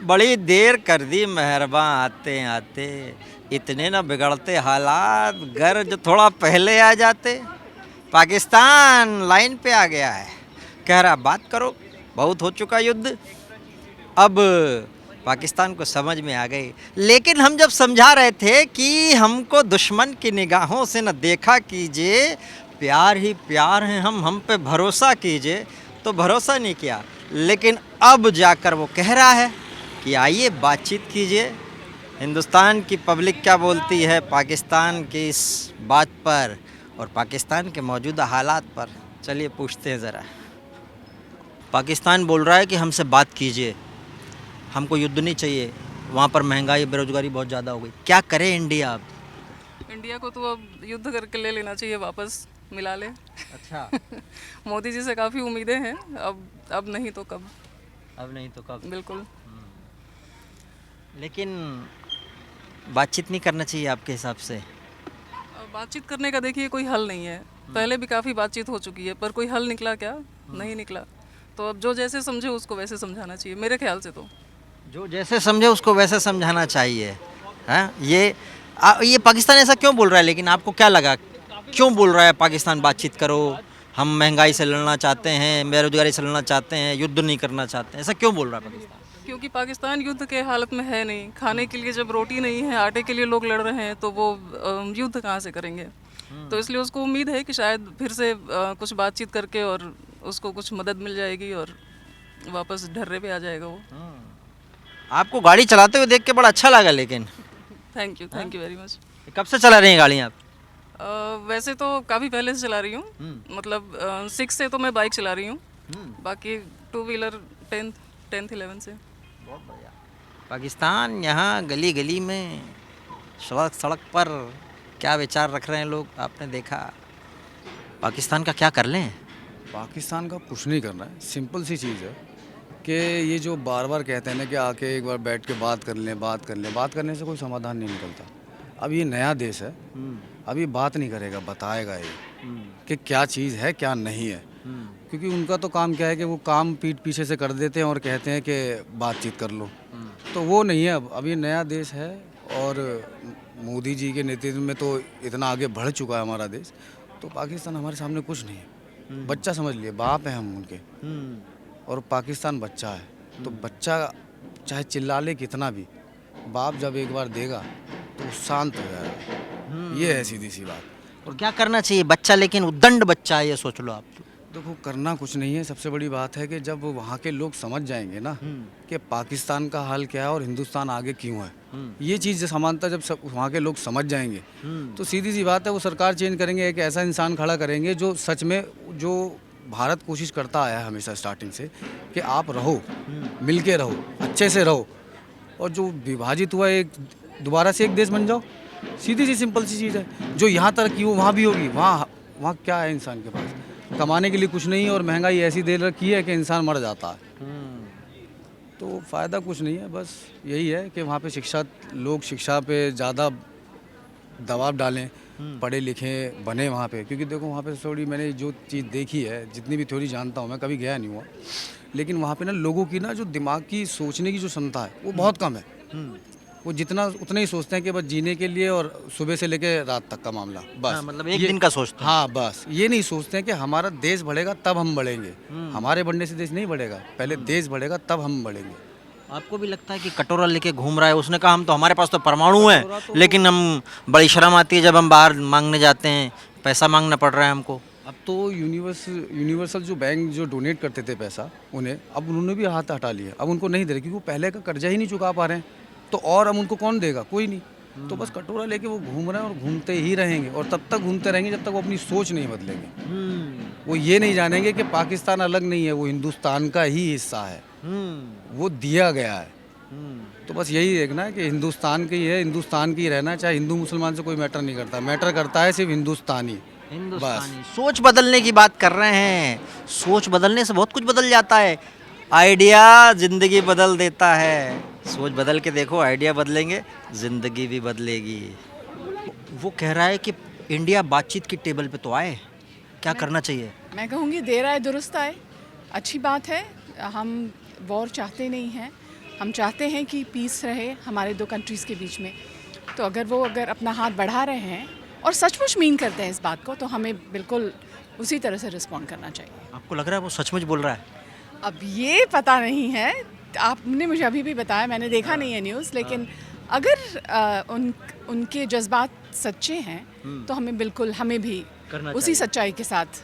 बड़ी देर कर दी मेहरबां आते आते, इतने न बिगड़ते हालात, घर जो थोड़ा पहले आ जाते। पाकिस्तान लाइन पे आ गया है, कह रहा बात करो, बहुत हो चुका युद्ध। अब पाकिस्तान को समझ में आ गई, लेकिन हम जब समझा रहे थे कि हमको दुश्मन की निगाहों से न देखा कीजिए, प्यार ही प्यार है, हम पे भरोसा कीजिए, तो भरोसा नहीं किया। लेकिन अब जाकर वो कह रहा है कि आइए बातचीत कीजिए। हिंदुस्तान की पब्लिक क्या बोलती है पाकिस्तान की इस बात पर और पाकिस्तान के मौजूदा हालात पर, चलिए पूछते हैं ज़रा। पाकिस्तान बोल रहा है कि हमसे बात कीजिए, हमको युद्ध नहीं चाहिए, वहाँ पर महंगाई बेरोजगारी बहुत ज़्यादा हो गई, क्या करे इंडिया अब? इंडिया को तो अब युद्ध करके ले लेना चाहिए, वापस मिला ले। अच्छा। मोदी जी से काफ़ी उम्मीदें हैं, अब नहीं तो कब। अब नहीं तो कब। बिल्कुल। लेकिन बातचीत नहीं करना चाहिए आपके हिसाब से? अब बातचीत करने का देखिए कोई हल नहीं है। पहले भी काफ़ी बातचीत हो चुकी है, पर कोई हल निकला क्या? नहीं निकला। तो अब जो जैसे समझे उसको वैसे समझाना चाहिए, मेरे ख्याल से तो। जो जैसे समझे उसको वैसे समझाना चाहिए। हैं ये पाकिस्तान ऐसा क्यों बोल रहा है? लेकिन आपको क्या लगा, क्यों बोल रहा है पाकिस्तान बातचीत करो, हम महंगाई से लड़ना चाहते हैं, बेरोजगारी से लड़ना चाहते हैं, युद्ध नहीं करना चाहते हैं, ऐसा क्यों बोल रहा है पाकिस्तान? क्योंकि पाकिस्तान युद्ध के हालत में है नहीं। खाने के लिए जब रोटी नहीं है, आटे के लिए लोग लड़ रहे हैं, तो वो युद्ध कहाँ से करेंगे? तो इसलिए उसको उम्मीद है कि शायद फिर से कुछ बातचीत करके और उसको कुछ मदद मिल जाएगी और वापस ढर्रे पे आ जाएगा वो। आपको गाड़ी चलाते हुए देख के बड़ा अच्छा लगा, लेकिन थैंक यू वेरी मच। कब से चला रही हैं गाड़ी आप? वैसे तो काफ़ी पहले से चला रही हूँ, मतलब 6 से तो मैं बाइक चला रही हूँ। बाकी टू व्हीलर 10th 11 से। बहुत बढ़िया। पाकिस्तान यहाँ गली गली में, सड़क सड़क पर क्या विचार रख रहे हैं लोग, आपने देखा। पाकिस्तान का क्या कर लें? पाकिस्तान का कुछ नहीं करना है, सिंपल सी चीज़ है कि ये जो बार बार कहते हैं ना कि आके एक बार बैठ के बात कर लें, बात करने से कोई समाधान नहीं निकलता। अब ये नया देश है, अब ये बात नहीं करेगा, बताएगा ये कि क्या चीज़ है क्या नहीं है। क्योंकि उनका तो काम क्या है कि वो काम पीठ पीछे से कर देते हैं और कहते हैं कि बातचीत कर लो। तो वो नहीं है, अब ये नया देश है और मोदी जी के नेतृत्व में तो इतना आगे बढ़ चुका है हमारा देश। तो पाकिस्तान हमारे सामने कुछ नहीं है, बच्चा समझ लिए, बाप है हम उनके, और पाकिस्तान बच्चा है। तो बच्चा चाहे चिल्ला ले कितना भी, बाप जब एक बार देगा तो शांत हो जाएगा। ये है सीधी सी बात। और क्या करना चाहिए? बच्चा लेकिन उद्दंड बच्चा है, ये सोच लो आप। देखो करना कुछ नहीं है, सबसे बड़ी बात है कि जब वहाँ के लोग समझ जाएंगे ना कि पाकिस्तान का हाल क्या है और हिंदुस्तान आगे क्यों है, ये चीज़ समानता जब सब वहाँ के लोग समझ जाएंगे तो सीधी सी बात है वो सरकार चेंज करेंगे, एक ऐसा इंसान खड़ा करेंगे जो सच में, जो भारत कोशिश करता आया है हमेशा स्टार्टिंग से कि आप रहो, मिल के रहो, अच्छे से रहो, और जो विभाजित हुआ एक दोबारा से एक देश बन जाओ। सीधी सी सिंपल सी चीज़ है। जो यहाँ तरक्की हो वहाँ भी होगी। वहाँ क्या है इंसान के पास? कमाने के लिए कुछ नहीं है और महंगाई ऐसी दे रखी है कि इंसान मर जाता है। तो फ़ायदा कुछ नहीं है, बस यही है कि वहाँ पे शिक्षा पे ज़्यादा दबाव डालें, पढ़े लिखे बने वहाँ पे। क्योंकि देखो वहाँ पे थोड़ी मैंने जो चीज़ देखी है, जितनी भी थ्योरी जानता हूँ, मैं कभी गया नहीं हुआ, लेकिन वहाँ पे ना लोगों की ना जो दिमाग की सोचने की जो क्षमता है वो बहुत कम है। वो जितना उतना ही सोचते हैं कि बस जीने के लिए और सुबह से लेकर रात तक का मामला बस। हाँ, मतलब एक दिन का सोचते हैं। हाँ बस, ये नहीं सोचते हैं कि हमारा देश बढ़ेगा तब हम बढ़ेंगे। हमारे बढ़ने से देश नहीं बढ़ेगा, पहले देश बढ़ेगा तब हम बढ़ेंगे। आपको भी लगता है कि कटोरा लेके घूम रहा है? उसने कहा हम तो, हमारे पास तो परमाणु है, लेकिन हम, बड़ी शर्म आती है जब हम बाहर मांगने जाते हैं, पैसा मांगना पड़ रहा है हमको। अब तो यूनिवर्सल जो बैंक जो डोनेट करते थे पैसा उन्हें, अब उन्होंने भी हाथ हटा लिया। अब उनको नहीं दे रहे क्योंकि वो पहले का कर्जा ही नहीं चुका पा रहे हैं। तो और अब उनको कौन देगा? कोई नहीं। तो बस कटोरा लेके वो घूम रहे हैं और घूमते ही रहेंगे, और तब तक घूमते रहेंगे जब तक वो अपनी सोच नहीं बदलेंगे। वो ये नहीं जानेंगे कि पाकिस्तान अलग नहीं है, वो हिंदुस्तान का ही हिस्सा है, वो दिया गया है। तो बस यही देखना है कि हिंदुस्तान की है, हिंदुस्तान की रहना, चाहे हिंदू मुसलमान से कोई मैटर नहीं करता, मैटर करता है सिर्फ हिंदुस्तानी। हिंदुस्तानी सोच बदलने की बात कर रहे हैं। सोच बदलने से बहुत कुछ बदल जाता है। आइडिया जिंदगी बदल देता है। सोच बदल के देखो, आइडिया बदलेंगे, जिंदगी भी बदलेगी। वो कह रहा है कि इंडिया बातचीत की टेबल पे तो आए, क्या करना चाहिए? मैं कहूँगी देर आए दुरुस्त आए। अच्छी बात है, हम वॉर चाहते नहीं हैं हम चाहते हैं कि पीस रहे हमारे दो कंट्रीज़ के बीच में। तो अगर अपना हाथ बढ़ा रहे हैं और सचमुच मीन करते हैं इस बात को, तो हमें बिल्कुल उसी तरह से रिस्पॉन्ड करना चाहिए। आपको लग रहा है वो सचमुच बोल रहा है? अब ये पता नहीं है, आपने मुझे अभी भी बताया, मैंने देखा नहीं है न्यूज़, लेकिन अगर उनके जज्बात सच्चे हैं तो हमें भी करना उसी चाहिए। सच्चाई के साथ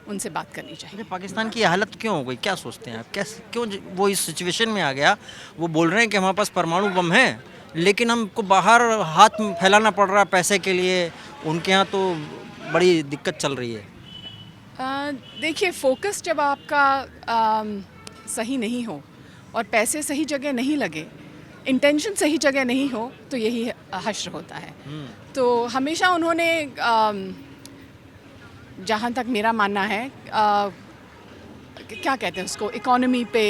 उनसे बात करनी चाहिए। अरे पाकिस्तान की ये हालत क्यों हो गई, क्या सोचते हैं आप? कैसे क्यों वो इस सिचुएशन में आ गया? वो बोल रहे हैं कि हमारे पास परमाणु बम है, लेकिन हमको बाहर हाथ फैलाना पड़ रहा है पैसे के लिए। उनके यहाँ तो बड़ी दिक्कत चल रही है। देखिए, फोकस जब आपका सही नहीं हो और पैसे सही जगह नहीं लगे, इंटेंशन सही जगह नहीं हो, तो यही हश्र होता है। तो हमेशा उन्होंने जहाँ तक मेरा मानना है, क्या कहते हैं उसको, इकोनॉमी पे,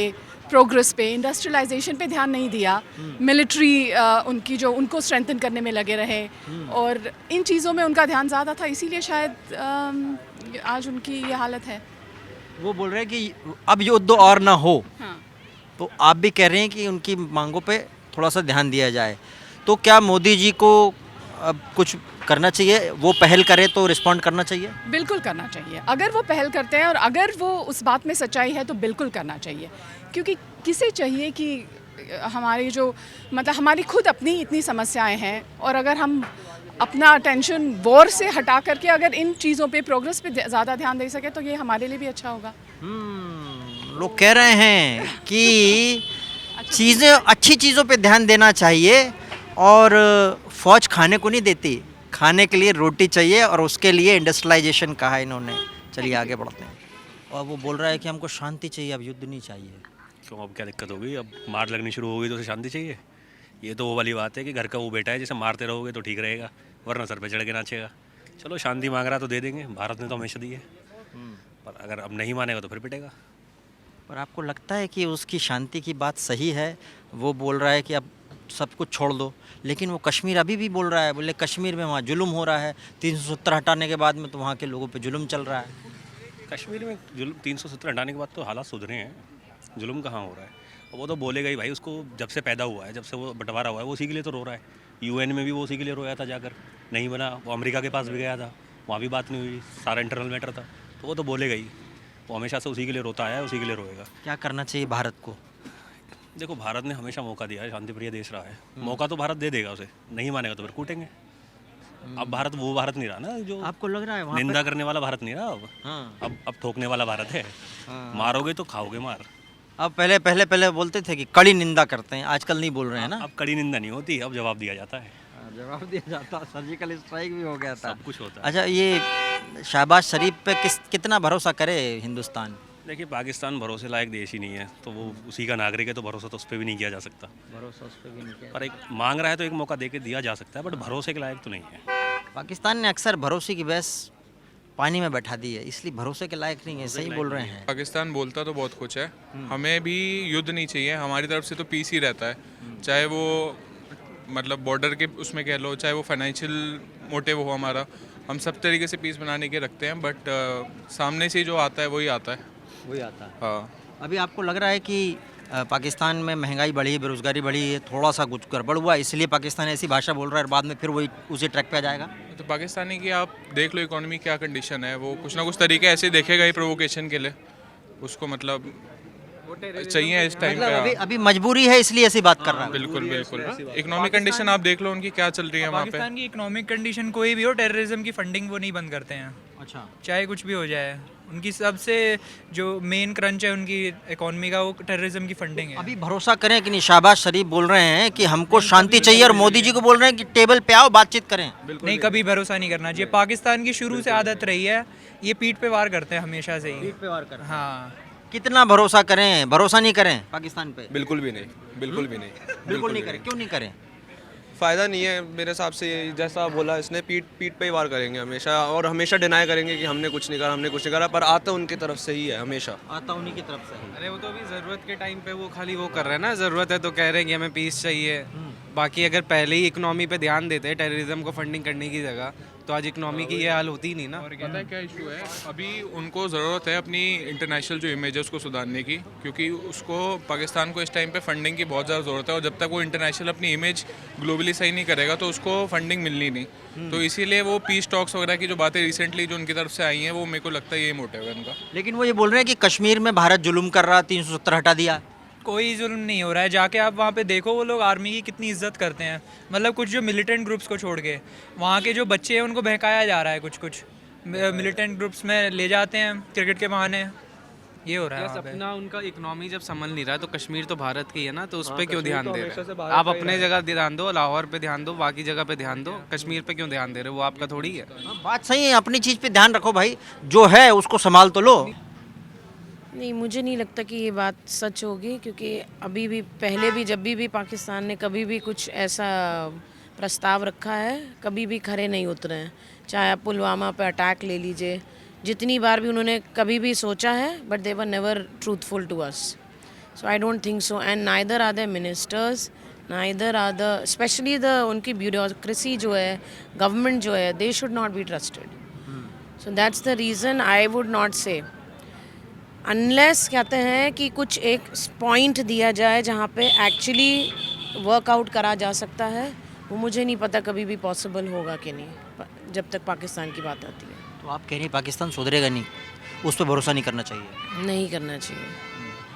प्रोग्रेस पे, इंडस्ट्रियलाइजेशन पे ध्यान नहीं दिया। मिलिट्री उनकी जो उनको स्ट्रेंथन करने में लगे रहे और इन चीज़ों में उनका ध्यान ज़्यादा था, इसीलिए शायद आज उनकी ये हालत है। वो बोल रहे हैं कि अब युद्ध और ना हो। हाँ, तो आप भी कह रहे हैं कि उनकी मांगों पे थोड़ा सा ध्यान दिया जाए। तो क्या मोदी जी को अब कुछ करना चाहिए? वो पहल करे तो रिस्पॉन्ड करना चाहिए? बिल्कुल करना चाहिए। अगर वो पहल करते हैं और अगर वो उस बात में सच्चाई है तो बिल्कुल करना चाहिए, क्योंकि किसे चाहिए कि हमारी जो मतलब हमारी खुद अपनी इतनी समस्याएं हैं, और अगर हम अपना अटेंशन वॉर से हटा करके अगर इन चीज़ों पे, प्रोग्रेस पे ज़्यादा ध्यान दे सके, तो ये हमारे लिए भी अच्छा होगा। लोग कह रहे हैं कि चीज़ें, अच्छी चीज़ों पे ध्यान देना चाहिए, और फौज खाने को नहीं देती, खाने के लिए रोटी चाहिए, और उसके लिए इंडस्ट्रियलाइजेशन कहा इन्होंने। चलिए आगे बढ़ते हैं। और वो बोल रहा है कि हमको शांति चाहिए, अब युद्ध नहीं चाहिए। क्यों, अब क्या दिक्कत होगी? अब मार लगनी शुरू होगी तो उसे शांति चाहिए? ये तो वो वाली बात है कि घर का वो बेटा है, जिसे मारते रहोगे तो ठीक रहेगा, वरना सर पे चढ़ के नाचेगा। चलो शांति मांग रहा तो दे देंगे, भारत ने तो हमेशा दी है, पर अगर अब नहीं मानेगा तो फिर पिटेगा। पर आपको लगता है कि उसकी शांति की बात सही है? वो बोल रहा है कि अब सब कुछ छोड़ दो, लेकिन वो कश्मीर अभी भी बोल रहा है, बोले कश्मीर में वहाँ जुल्म हो रहा है, 370 हटाने के बाद में तो वहाँ के लोगों पे जुल्म चल रहा है। कश्मीर में जुल्म 370 हटाने के बाद तो हालात सुधरे हैं, जुल्म कहाँ हो रहा है? वो तो बोलेगा ही भाई, उसको जब से पैदा हुआ है, जब से वो बंटवारा हुआ है, वो उसी के लिए तो रो रहा है। यूएन में भी वो उसी के लिए रोया था, जाकर नहीं बना, वो अमेरिका के पास भी गया था, वहाँ भी बात नहीं हुई, सारा इंटरनल मैटर था, तो वो तो बोलेगा ही। वो हमेशा से उसी के लिए रोता है, उसी के लिए रोएगा। क्या करना चाहिए भारत को? देखो, भारत ने हमेशा मौका दिया है, शांतिप्रिय देश रहा है, मौका तो भारत दे देगा उसे, नहीं मानेगा तो फिर कूटेंगे। अब भारत वो भारत नहीं रहा ना जो आपको लग रहा है वहाँ निंदा करने वाला भारत नहीं रहा अब। हाँ। अब थोकने वाला भारत है। मारोगे तो खाओगे मार। अब पहले बोलते थे कि कड़ी निंदा करते हैं, आजकल नहीं बोल रहे हैं ना। अब कड़ी निंदा नहीं होती, अब जवाब दिया जाता है, जवाब दिया जाता, सर्जिकल स्ट्राइक भी हो गया था। सब कुछ होता है। अच्छा, ये शहबाज शरीफ पे कितना भरोसा करे हिंदुस्तान? देखिए, पाकिस्तान भरोसे लायक देश ही नहीं है, तो वो उसी का नागरिक है, तो भरोसा तो उस पर भी नहीं किया जा सकता। भरोसा उस पर भी नहीं किया। पर एक मांग रहा है तो एक मौका दे के दिया जा सकता है, बट भरोसे के लायक तो नहीं है। पाकिस्तान ने अक्सर भरोसे की बहस पानी में बैठा दी है, इसलिए भरोसे के लायक नहीं है। सही बोल रहे हैं। पाकिस्तान बोलता तो बहुत कुछ है, हमें भी युद्ध नहीं चाहिए, हमारी तरफ से तो पीस ही रहता है, चाहे वो मतलब बॉर्डर के उसमें कह लो, चाहे वो फाइनेंशियल मोटिव हो हमारा, हम सब तरीके से पीस बनाने के रखते हैं, बट सामने से जो आता है वही आता है। वही आता है। हाँ, अभी आपको लग रहा है कि पाकिस्तान में महंगाई बढ़ी, बेरोजगारी बढ़ी है, थोड़ा सा कुछ गड़बड़ हुआ, इसलिए पाकिस्तान ऐसी भाषा बोल रहा है, और बाद में फिर वही उसी ट्रैक पे आ जाएगा? तो पाकिस्तानी की आप देख लो इकोनॉमी क्या कंडीशन है, वो कुछ ना कुछ तरीके ऐसे देखेगा ही प्रोवोकेशन के लिए, उसको मतलब चाहिए इस टाइम मतलब पे। अभी मजबूरी है, इसलिए ऐसी बात कर रहा है। बिल्कुल बिल्कुल, इकोनॉमिक कंडीशन आप देख लो उनकी क्या चल रही है वहाँ पे। पाकिस्तान की इकोनॉमिक कंडीशन कोई भी हो, टेररिज्म की फंडिंग वो नहीं बंद करते हैं, अच्छा, चाहे कुछ भी हो जाए। उनकी सबसे जो मेन क्रंच है उनकी इकोनॉमी का, वो टेररिज्म की फंडिंग है। अभी भरोसा करें कि नहीं? शहबाज शरीफ बोल रहे हैं कि हमको शांति चाहिए, और मोदी जी को बोल रहे हैं कि टेबल पे आओ, बातचीत करें। नहीं, कभी भरोसा नहीं करना चाहिए। पाकिस्तान की शुरू से आदत रही है, ये पीठ पे वार करते हैं हमेशा से ही। हाँ, कितना भरोसा करें, भरोसा नहीं करें पाकिस्तान पे? बिल्कुल भी नहीं, बिल्कुल भी नहीं, बिल्कुल नहीं करें। क्यों नहीं करें? फ़ायदा नहीं है मेरे हिसाब से। जैसा बोला इसने, पीठ पे ही वार करेंगे हमेशा, और हमेशा डिनाई करेंगे कि हमने कुछ नहीं करा, हमने कुछ नहीं करा, पर आता उनकी तरफ से ही है हमेशा। आता उन्हीं की तरफ से है। अरे वो तो अभी ज़रूरत के टाइम पे वो खाली वो कर रहे हैं ना, ज़रूरत है तो कह रहे हैं कि हमें पीस चाहिए। बाकी अगर पहले ही इकोनॉमी पे ध्यान देते टेररिज्म को फंडिंग करने की जगह, तो आज इकनॉमी की ये हाल होती ही नहीं ना। पता है क्या इशू है, अभी उनको ज़रूरत है अपनी इंटरनेशनल जो इमेज है उसको सुधारने की, क्योंकि उसको पाकिस्तान को इस टाइम पे फंडिंग की बहुत ज़्यादा ज़रूरत है, और जब तक वो इंटरनेशनल अपनी इमेज ग्लोबली सही नहीं करेगा तो उसको फंडिंग मिलनी नहीं। तो इसीलिए वो पीस टॉक्स वगैरह की जो बातें रिसेंटली जो उनकी तरफ से आई हैं, वो मेरे को लगता है ये मोटिव है उनका। लेकिन वो ये बोल रहे हैं कि कश्मीर में भारत जुल्म कर रहा, 370 हटा दिया। कोई जुल्म नहीं हो रहा है, जाके आप वहाँ पे देखो वो लोग आर्मी की कितनी इज्जत करते हैं। मतलब कुछ जो मिलिटेंट ग्रुप्स को छोड़ के वहाँ के जो बच्चे हैं उनको बहकाया जा रहा है, कुछ कुछ मिलिटेंट ग्रुप्स में ले जाते हैं क्रिकेट के बहाने, ये हो रहा है यस, वहाँ पे। अपना उनका इकोनॉमी जब संभल नहीं रहा है तो कश्मीर तो भारत की है ना, तो उस पर क्यों ध्यान दे रहे हैं? आप अपने जगह ध्यान दो, लाहौर पे ध्यान दो, बाकी जगह पे ध्यान दो, कश्मीर पे क्यों ध्यान दे रहे हो? वो आपका थोड़ी है। बात सही है, अपनी चीज़ पे ध्यान रखो भाई, जो है उसको संभाल तो लो। नहीं, मुझे नहीं लगता कि ये बात सच होगी, क्योंकि अभी भी पहले भी जब भी पाकिस्तान ने कभी भी कुछ ऐसा प्रस्ताव रखा है, कभी भी खरे नहीं उतरे हैं। चाहे आप पुलवामा पे अटैक ले लीजिए, जितनी बार भी उन्होंने कभी भी सोचा है, but they were never truthful to us. So I don't think so, and neither are the ministers, neither are the, especially the उनकी ब्यूरोक्रेसी जो है, गवर्नमेंट जो है, they should not be trusted. So that's the reason I would not say, unless कहते हैं कि कुछ एक पॉइंट दिया जाए जहाँ पे एक्चुअली वर्कआउट करा जा सकता है, वो मुझे नहीं पता कभी भी पॉसिबल होगा कि नहीं, जब तक पाकिस्तान की बात आती है। तो आप कह रही हैं पाकिस्तान सुधरेगा नहीं, उस पर भरोसा नहीं करना चाहिए। नहीं करना चाहिए।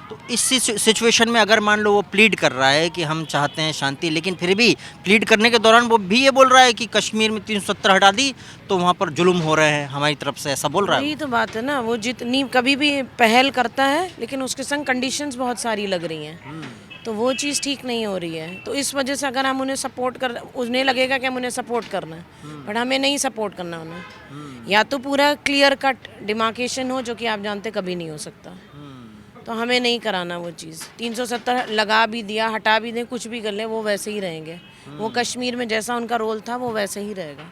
तो इस सिचुएशन में अगर मान लो वो प्लीड कर रहा है कि हम चाहते हैं शांति, लेकिन फिर भी प्लीड करने के दौरान वो भी ये बोल रहा है कि कश्मीर में 370 हटा दी तो वहाँ पर जुल्म हो रहे हैं हमारी तरफ से, ऐसा बोल रहा है। यही तो बात है ना, वो जितनी कभी भी पहल करता है, लेकिन उसके संग कंडीशंस बहुत सारी लग रही हैं, तो वो चीज़ ठीक नहीं हो रही है। तो इस वजह से अगर हम उन्हें सपोर्ट कर, उन्हें लगेगा कि हम उन्हें सपोर्ट करना है, बट हमें नहीं सपोर्ट करना उन्हें। या तो पूरा क्लियर कट डिमार्केशन हो, जो कि आप जानते कभी नहीं हो सकता, तो हमें नहीं कराना वो चीज़। 370 लगा भी दिया, हटा भी दें, कुछ भी कर लें, वो वैसे ही रहेंगे। वो कश्मीर में जैसा उनका रोल था वो वैसे ही रहेगा।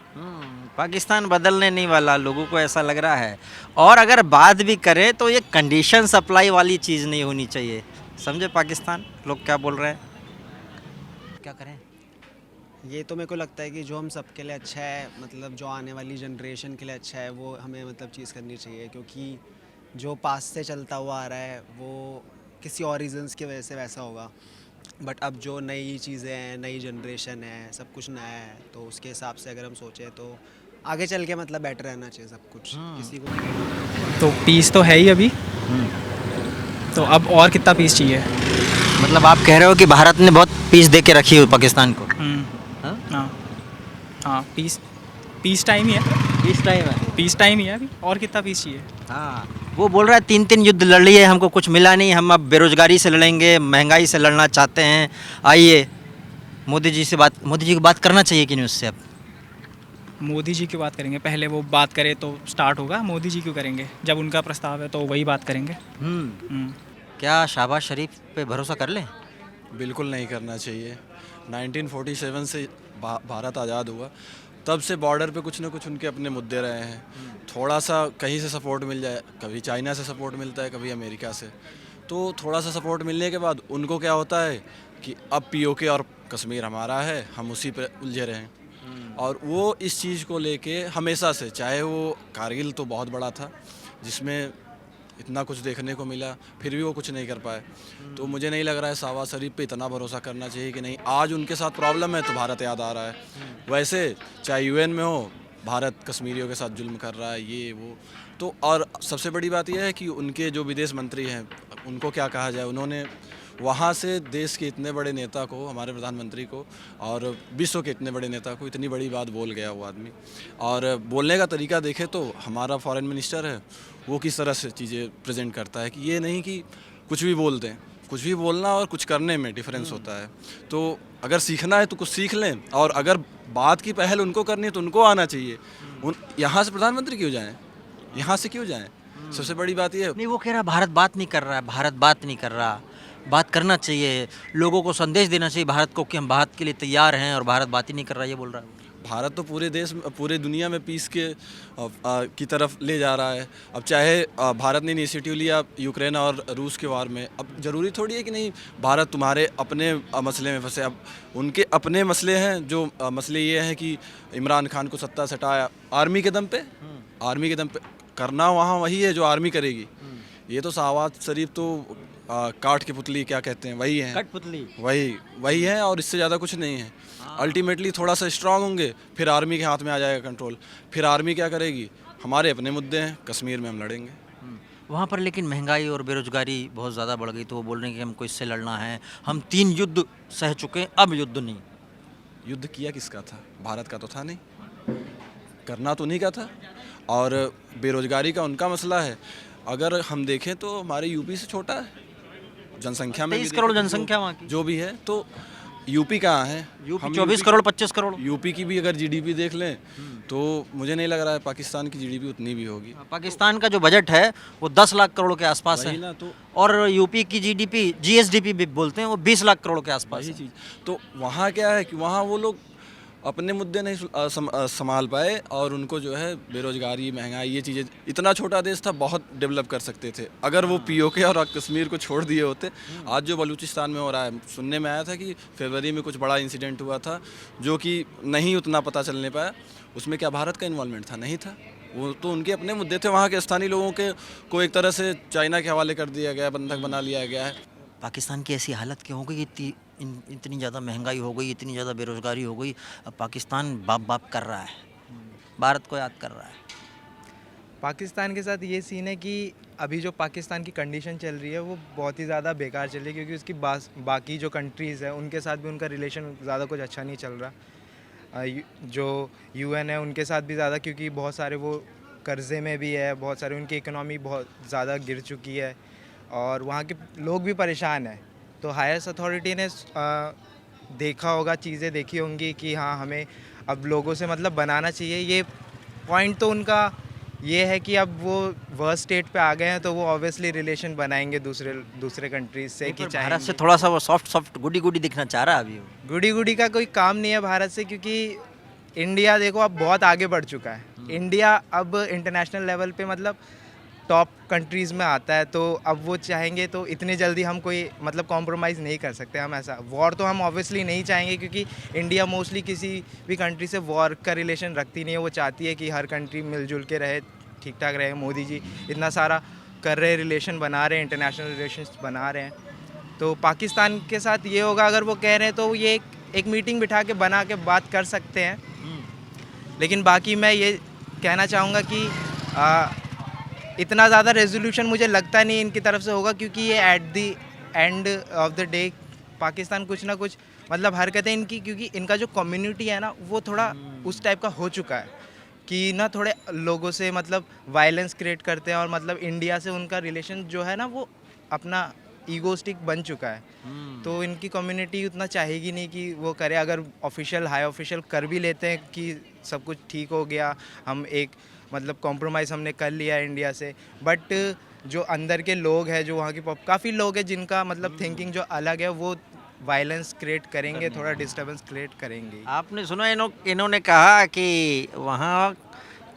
पाकिस्तान बदलने नहीं वाला, लोगों को ऐसा लग रहा है। और अगर बात भी करें तो ये कंडीशन सप्लाई वाली चीज़ नहीं होनी चाहिए, समझे पाकिस्तान लोग क्या बोल रहे हैं, क्या करें? ये तो मेरे को लगता है कि जो हम सबके लिए अच्छा है, मतलब जो आने वाली जनरेशन के लिए अच्छा है, वो हमें मतलब चीज़ करनी चाहिए, क्योंकि जो पास से चलता हुआ आ रहा है वो किसी और रीजंस की वजह से वैसा होगा, बट अब जो नई चीज़ें हैं, नई जनरेशन है, सब कुछ नया है, तो उसके हिसाब से अगर हम सोचें तो आगे चल के मतलब बेटर रहना चाहिए सब कुछ। किसी को तो पीस तो है ही अभी, तो अब और कितना पीस चाहिए? मतलब आप कह रहे हो कि भारत ने बहुत पीस दे के रखी है पाकिस्तान को? हाँ हाँ, पीस टाइम ही है, पीस टाइम ही है अभी, और कितना पीस चाहिए? हाँ, वो बोल रहा है 3 युद्ध लड़ लिए, हमको कुछ मिला नहीं, हम अब बेरोजगारी से लड़ेंगे, महंगाई से लड़ना चाहते हैं। आइए मोदी जी की बात करना चाहिए कि नहीं उससे? अब मोदी जी की बात करेंगे, पहले वो बात करे तो स्टार्ट होगा। मोदी जी क्यों करेंगे, जब उनका प्रस्ताव है तो वही बात करेंगे। क्या शहबाज शरीफ पे भरोसा कर लें? बिल्कुल नहीं करना चाहिए। 1947 से भारत आज़ाद हुआ, तब से बॉर्डर पे कुछ ना कुछ उनके अपने मुद्दे रहे हैं। थोड़ा सा कहीं से सपोर्ट मिल जाए, कभी चाइना से सपोर्ट मिलता है, कभी अमेरिका से, तो थोड़ा सा सपोर्ट मिलने के बाद उनको क्या होता है कि अब पीओके और कश्मीर हमारा है, हम उसी पे उलझे रहें। और वो इस चीज़ को लेके हमेशा से, चाहे वो कारगिल तो बहुत बड़ा था जिसमें इतना कुछ देखने को मिला, फिर भी वो कुछ नहीं कर पाए। तो मुझे नहीं लग रहा है शहबाज शरीफ पे इतना भरोसा करना चाहिए कि नहीं आज उनके साथ प्रॉब्लम है तो भारत याद आ रहा है। वैसे चाहे यूएन में हो, भारत कश्मीरियों के साथ जुल्म कर रहा है, ये वो तो। और सबसे बड़ी बात यह है कि उनके जो विदेश मंत्री हैं, उनको क्या कहा जाए, उन्होंने वहाँ से देश के इतने बड़े नेता को, हमारे प्रधानमंत्री को और विश्व के इतने बड़े नेता को इतनी बड़ी बात बोल गया वो आदमी। और बोलने का तरीका देखें तो हमारा फॉरेन मिनिस्टर है, वो किस तरह से चीज़ें प्रेजेंट करता है कि ये नहीं कि कुछ भी बोल दें, कुछ भी बोलना और कुछ करने में डिफरेंस होता है। तो अगर सीखना है तो कुछ सीख लें, और अगर बात की पहल उनको करनी है तो उनको आना चाहिए। यहाँ से प्रधानमंत्री क्यों जाएँ, यहाँ से क्यों जाएँ? सबसे बड़ी बात ये है। नहीं, वो कह रहा है भारत बात नहीं कर रहा है, भारत बात नहीं कर रहा, बात करना चाहिए, लोगों को संदेश देना चाहिए भारत को कि हम बात के लिए तैयार हैं, और भारत बात ही नहीं कर रहा, ये बोल रहा है। भारत तो पूरे दुनिया में पीस की तरफ ले जा रहा है। अब चाहे भारत ने इनिशिएटिव लिया यूक्रेन और रूस के वार में, अब ज़रूरी थोड़ी है कि नहीं भारत तुम्हारे अपने मसले में फंसे। अब उनके अपने मसले हैं, जो मसले ये हैं कि इमरान खान को सत्ता से हटाया आर्मी के दम पे, करना वहाँ वही है जो आर्मी करेगी। ये तो शहबाज शरीफ तो काठ की पुतली क्या कहते हैं, वही है, कठपुतली वही है, और इससे ज़्यादा कुछ नहीं है। अल्टीमेटली थोड़ा सा स्ट्रांग होंगे, फिर आर्मी के हाथ में आ जाएगा कंट्रोल। फिर आर्मी क्या करेगी, हमारे अपने मुद्दे हैं, कश्मीर में हम लड़ेंगे। वहाँ पर लेकिन महंगाई और बेरोजगारी बहुत ज़्यादा बढ़ गई, तो वो बोल रहे हैं कि हमको इससे लड़ना है, हम 3 युद्ध सह चुके हैं, अब युद्ध नहीं। युद्ध किया किसका था? भारत का तो था नहीं, करना तो नहीं का था। और बेरोजगारी का उनका मसला है। अगर हम देखें तो हमारे यूपी से छोटा है जनसंख्या में, 23 करोड़ जनसंख्या वहाँ की, जो भी है। तो यूपी कहाँ है? यूपी 24 करोड़ 25 करोड़। यूपी की भी अगर जीडीपी देख लें तो मुझे नहीं लग रहा है पाकिस्तान की जीडीपी उतनी भी होगी। पाकिस्तान का जो बजट है वो 10 लाख करोड़ के आसपास है ना, तो और यूपी की जीडीपी जीएसडीपी भी बोलते हैं वो 20 लाख करोड़ के आसपास है। चीज़ तो वहाँ क्या है कि वहाँ वो लोग अपने मुद्दे नहीं संभाल पाए, और उनको जो है बेरोजगारी, महंगाई, ये चीज़ें, इतना छोटा देश था, बहुत डेवलप कर सकते थे अगर वो पीओके और कश्मीर को छोड़ दिए होते। आज जो बलूचिस्तान में हो रहा है, सुनने में आया था कि फरवरी में कुछ बड़ा इंसिडेंट हुआ था जो कि नहीं उतना पता चलने पाया। उसमें क्या भारत का इन्वॉल्वमेंट था? नहीं था। वो तो उनके अपने मुद्दे थे। वहाँ के स्थानीय लोगों को एक तरह से चाइना के हवाले कर दिया गया, बंधक बना लिया गया है। पाकिस्तान की ऐसी हालत क्यों हो गई, इतनी ज़्यादा महंगाई हो गई, इतनी ज़्यादा बेरोजगारी हो गई, अब पाकिस्तान बाप कर रहा है, भारत को याद कर रहा है। पाकिस्तान के साथ ये सीन है कि अभी जो पाकिस्तान की कंडीशन चल रही है वो बहुत ही ज़्यादा बेकार चल रही है, क्योंकि उसकी बाकी जो कंट्रीज़ हैं उनके साथ भी उनका रिलेशन ज़्यादा कुछ अच्छा नहीं चल रहा। जो यूएन है उनके साथ भी ज़्यादा, क्योंकि बहुत सारे वो कर्ज़े में भी है, बहुत सारे उनकी इकोनॉमी बहुत ज़्यादा गिर चुकी है और वहाँ के लोग भी परेशान हैं। तो हाईएस्ट अथॉरिटी ने देखा होगा, चीज़ें देखी होंगी कि हाँ हमें अब लोगों से मतलब बनाना चाहिए। ये पॉइंट तो उनका ये है कि अब वो वर्स्ट स्टेट पे आ गए हैं, तो वो ऑब्वियसली रिलेशन बनाएंगे दूसरे कंट्रीज से कि चाहे भारत से थोड़ा सा वो सॉफ्ट गुडी दिखना चाह रहा है अभी। गुडी का कोई काम नहीं है भारत से, क्योंकि इंडिया देखो अब बहुत आगे बढ़ चुका है। इंडिया अब इंटरनेशनल लेवल पे मतलब टॉप कंट्रीज़ में आता है, तो अब वो चाहेंगे तो इतनी जल्दी हम कोई मतलब कॉम्प्रोमाइज़ नहीं कर सकते हम। ऐसा वॉर तो हम ऑब्वियसली नहीं चाहेंगे, क्योंकि इंडिया मोस्टली किसी भी कंट्री से वॉर का रिलेशन रखती नहीं है। वो चाहती है कि हर कंट्री मिलजुल के रहे, ठीक ठाक रहे। मोदी जी इतना सारा कर रहे, रिलेशन बना रहे हैं, इंटरनेशनल रिलेशंस बना रहे हैं। तो पाकिस्तान के साथ ये होगा, अगर वो कह रहे हैं तो ये एक मीटिंग बिठा के बना के बात कर सकते हैं। लेकिन बाकी मैं ये कहना चाहूँगा कि इतना ज़्यादा रेजोल्यूशन मुझे लगता नहीं इनकी तरफ से होगा, क्योंकि ये at the end of the day Pakistan कुछ ना कुछ मतलब हरकतें इनकी, क्योंकि इनका जो कम्युनिटी है ना वो थोड़ा उस टाइप का हो चुका है कि ना थोड़े लोगों से मतलब वायलेंस क्रिएट करते हैं, और मतलब इंडिया से उनका रिलेशन जो है ना वो अपना ईगोस्टिक बन चुका है। तो इनकी कम्युनिटी उतना चाहेगी नहीं कि वो करे। अगर हाई ऑफिशियल कर भी लेते हैं कि सब कुछ ठीक हो गया, हम एक मतलब कॉम्प्रोमाइज़ हमने कर लिया इंडिया से, बट जो अंदर के लोग हैं, जो वहाँ की काफ़ी लोग हैं जिनका मतलब थिंकिंग जो अलग है, वो वायलेंस क्रिएट करेंगे, थोड़ा डिस्टर्बेंस क्रिएट करेंगे। आपने सुना इन्होंने कहा कि वहाँ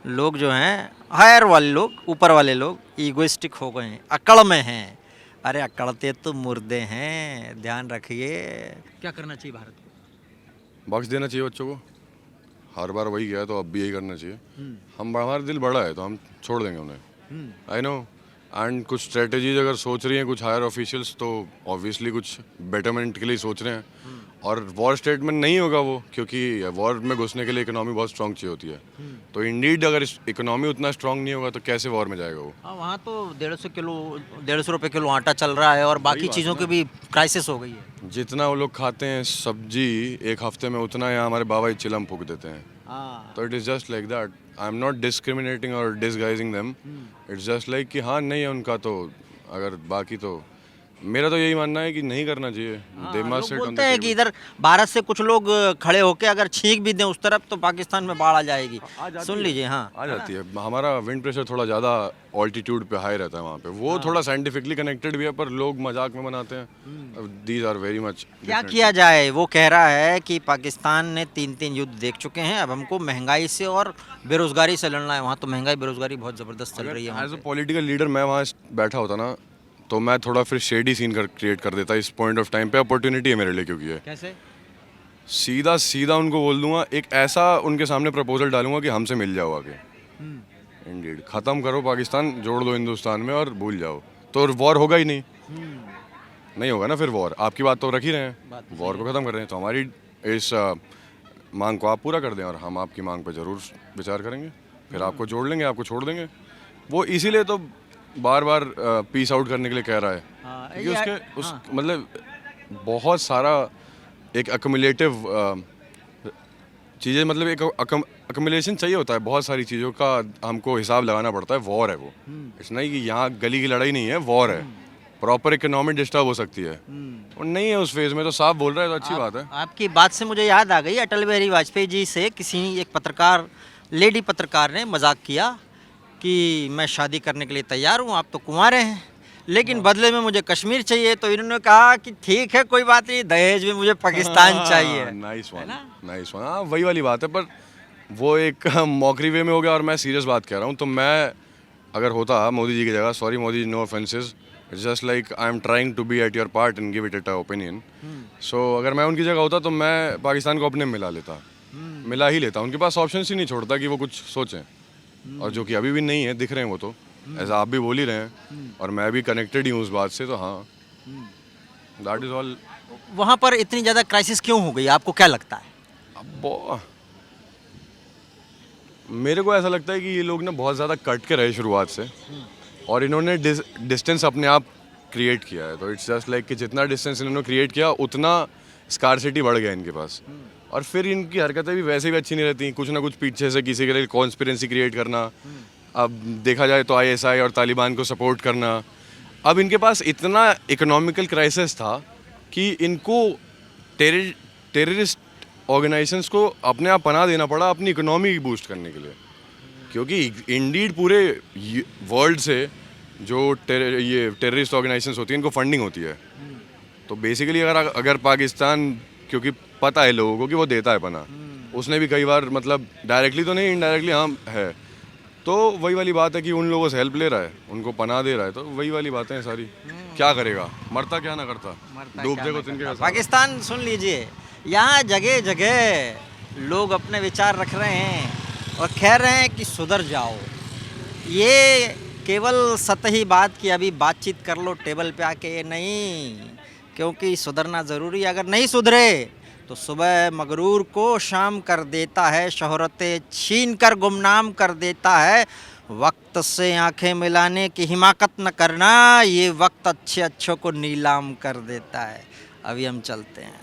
लोग जो हैं हायर वाले लोग, ऊपर वाले लोग ईगोइस्टिक हो गए हैं, अकड़ में हैं। अरे अकड़ते तो मुर्दे हैं, ध्यान रखिए। क्या करना चाहिए भारत को? बख्श देना चाहिए बच्चों को। हर बार वही गया तो अब भी यही करना चाहिए। हमारा दिल बड़ा है तो हम छोड़ देंगे उन्हें। I know. एंड कुछ स्ट्रेटजीज अगर सोच रही हैं कुछ हायर ऑफिशियल्स, तो ऑब्वियसली कुछ बेटरमेंट के लिए सोच रहे हैं। और वॉर स्टेटमेंट नहीं होगा वो, क्योंकि वॉर में घुसने के लिए इकोनॉमी बहुत स्ट्रांग चाहिए होती है। तो इंडीड अगर इकोनॉमी उतना स्ट्रांग नहीं होगा तो कैसे वॉर में जाएगा वो? हाँ, वहाँ तो 150 रुपये किलो आटा चल रहा है और बाकी चीज़ों की भी क्राइसिस हो गई है। जितना वो लोग खाते हैं सब्जी एक हफ्ते में, उतना यहाँ हमारे बाबा चिलम फूक देते हैं। तो it is just like that. I am not discriminating और डिसगाइजिंग देम। इट्स जस्ट लाइक कि हाँ नहीं है उनका, तो अगर बाकी तो मेरा तो यही मानना है कि नहीं करना चाहिए। दे लोग मस्ट सिट ऑन बोलते द हैं कि इधर भारत से कुछ लोग खड़े होके अगर छींक भी दें उस तरफ तो पाकिस्तान में बाढ़ आ जाएगी। सुन लीजिए। हाँ, आ जाती है। हमारा विंड प्रेशर थोड़ा ज़्यादा ऑल्टीट्यूड पे हाई रहता है वहाँ पे, वो थोड़ा साइंटिफिकली कनेक्टेड भी है, पर लोग मजाक में बनाते हैं। These are very much. क्या किया जाए? वो कह रहा है कि पाकिस्तान ने 3 युद्ध देख चुके हैं, अब हमको महंगाई से और बेरोजगारी से लड़ना है। वहाँ तो महंगाई बेरोजगारी बहुत ज़बरदस्त चल रही है। एज अ पॉलिटिकल लीडर मैं वहाँ बैठा होता ना तो मैं थोड़ा फिर शेडी सीन क्रिएट कर देता इस पॉइंट ऑफ टाइम पे। अपॉर्चुनिटी है मेरे लिए, क्योंकि है कैसे? सीधा सीधा उनको बोल दूंगा, एक ऐसा उनके सामने प्रपोजल डालूंगा कि हमसे मिल जाओ आगे। इंडीड, खत्म करो पाकिस्तान, जोड़ दो हिंदुस्तान में और भूल जाओ, तो वॉर होगा ही नहीं। नहीं होगा ना फिर वॉर। आपकी बात तो रख ही रहे हैं, वॉर को खत्म कर रहे हैं, तो हमारी इस मांग को आप पूरा कर दें और हम आपकी मांग पे ज़रूर विचार करेंगे, फिर आपको जोड़ लेंगे, आपको छोड़ देंगे। वो इसीलिए तो बार बार पीस आउट करने के लिए कह रहा है। क्योंकि उसके उस मतलब बहुत सारा एक अक्यूमुलेटिव चीज़ें, मतलब एक अक्यूमुलेशन चाहिए होता है, बहुत सारी चीज़ों का हमको हिसाब लगाना पड़ता है। वॉर है वो, इट्स नहीं कि यहाँ गली की लड़ाई नहीं है, वॉर है। प्रॉपर इकोनॉमी डिस्टर्ब हो सकती है और नहीं है उस फेज में, तो साफ बोल रहा है तो अच्छी बात है। आपकी बात से मुझे याद आ गई, अटल बिहारी वाजपेयी जी से किसी एक पत्रकार, लेडी पत्रकार ने मजाक किया कि मैं शादी करने के लिए तैयार हूँ, आप तो कुंवारे हैं, लेकिन बदले में मुझे कश्मीर चाहिए। तो इन्होंने कहा कि ठीक है, कोई बात नहीं, दहेज में मुझे पाकिस्तान चाहिए। Nice one, nice one. हाँ, वही वाली बात है, पर वो एक मॉकरी वे में हो गया और मैं सीरियस बात कह रहा हूँ। तो मैं अगर होता मोदी जी की जगह, sorry Modi ji, no offences, it's just like I am trying to be at your part and give it a opinion. So अगर मैं उनकी जगह होता तो मैं पाकिस्तान को अपने मिला लेता, मिला ही लेता। उनके पास ऑप्शन ही नहीं छोड़ता कि वो कुछ सोचें, और जो कि अभी भी नहीं है, दिख रहे हैं वो तो, ऐसा आप भी बोल ही रहे हैं और मैं भी कनेक्टेड ही हूँ उस बात से। तो हाँ, दैट इज़ ऑल। वहाँ पर इतनी ज़्यादा क्राइसिस क्यों हो गई, आपको क्या लगता है? अब मेरे को ऐसा लगता है कि ये लोग ना बहुत ज़्यादा कट के रहे शुरुआत से, और इन्होंने डिस्टेंस अपने आप क्रिएट किया है। तो इट्स जस्ट लाइक कि जितना डिस्टेंस इन्होंने क्रिएट किया उतना स्कार्सिटी बढ़ गया इनके पास, और फिर इनकी हरकतें भी वैसे भी अच्छी नहीं रहती। कुछ ना कुछ पीछे से किसी के लिए कॉन्स्पिरेसी क्रिएट करना, अब देखा जाए तो आईएसआई और तालिबान को सपोर्ट करना। अब इनके पास इतना इकोनॉमिकल क्राइसिस था कि इनको टेररिस्ट ऑर्गेनाइजेशंस को अपने आप पनाह देना पड़ा अपनी इकोनॉमी बूस्ट करने के लिए, क्योंकि इंडीड पूरे वर्ल्ड से जो ये टेररिस्ट ऑर्गेनाइजेशंस होती हैं इनको फंडिंग होती है। तो बेसिकली अगर पाकिस्तान, क्योंकि पता है लोगों को कि वो देता है पनाह, उसने भी कई बार, मतलब डायरेक्टली तो नहीं, इनडायरेक्टली हाँ है, तो वही वाली बात है कि उन लोगों से हेल्प ले रहा है, उनको पनाह दे रहा है। तो वही वाली बातें हैं सारी। क्या करेगा, मरता क्या ना करता, डूब जाएगा तिनके। पाकिस्तान सुन लीजिए, यहाँ जगह जगह लोग अपने विचार रख रहे हैं और कह रहे हैं कि सुधर जाओ। ये केवल सतही बात की अभी बातचीत कर लो टेबल पे आके, नहीं, क्योंकि सुधरना ज़रूरी है। अगर नहीं सुधरे तो सुबह मगरूर को शाम कर देता है, शोहरतें छीन कर गुमनाम कर देता है। वक्त से आंखें मिलाने की हिमाकत न करना, ये वक्त अच्छे अच्छों को नीलाम कर देता है। अभी हम चलते हैं।